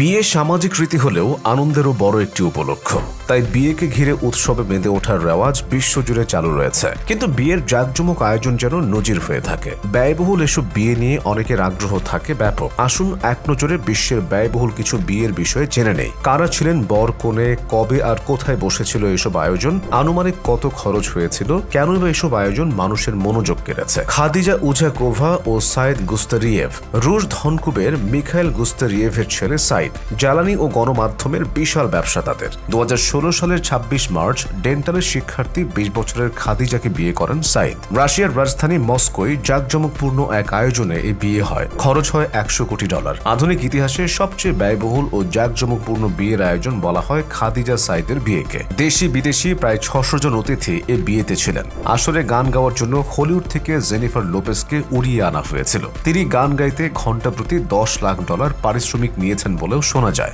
বিয়ে সামাজিক রীতি হলেও আনন্দেরও বড় একটি উপলক্ষ। তাই বিয়েকে ঘিরে উৎসবে বেঁধে ওঠার রেওয়াজ বিশ্বজুড়ে চালু রয়েছে। কিন্তু বিয়ের জাঁকজমক আয়োজন যেন নজির হয়ে থাকে। ব্যয়বহুল এসব বিয়ে নিয়ে অনেকের আগ্রহ থাকে ব্যাপক। আসুন এক নজরে বিশ্বের ব্যয়বহুল কিছু বিয়ের বিষয়ে জেনে নেই। কারা ছিলেন বর কনে, কবে আর কোথায় বসেছিল এসব আয়োজন, আনুমানিক কত খরচ হয়েছিল, কেনই বা এসব আয়োজন মানুষের মনোযোগ কেড়েছে। খাদিজা উজাকোভা ও সাইদ গুস্তারিয়েভ। রুশ ধনকুবের মিখাইল গুস্তারিয়েভের ছেলে সাইদ। জ্বালানি ও গণমাধ্যমের বিশাল ব্যবসা তাদের। 2016 সালের 26 মার্চ ডেন্টালের শিক্ষার্থী 20 বছরের খাদিজাকে বিয়ে করেন সাইদ। রাশিয়ার রাজধানী মস্কোয় জাঁকজমকপূর্ণ এক আয়োজনে এই বিয়ে হয়। খরচ হয় $100 কোটি। আধুনিক ইতিহাসে সবচেয়ে ব্যয়বহুল ও জাঁকজমকপূর্ণ বিয়ের আয়োজন বলা হয় খাদিজা সাইদের বিয়েকে। দেশি বিদেশি প্রায় 600 জন অতিথি এ বিয়েতে ছিলেন। আসরে গান গাওয়ার জন্য হলিউড থেকে জেনিফার লোপেজকে উড়িয়ে আনা হয়েছিল। তিনি গান গাইতে ঘণ্টা প্রতি $10 লাখ পারিশ্রমিক নিয়েছেন বলেও শোনা যায়।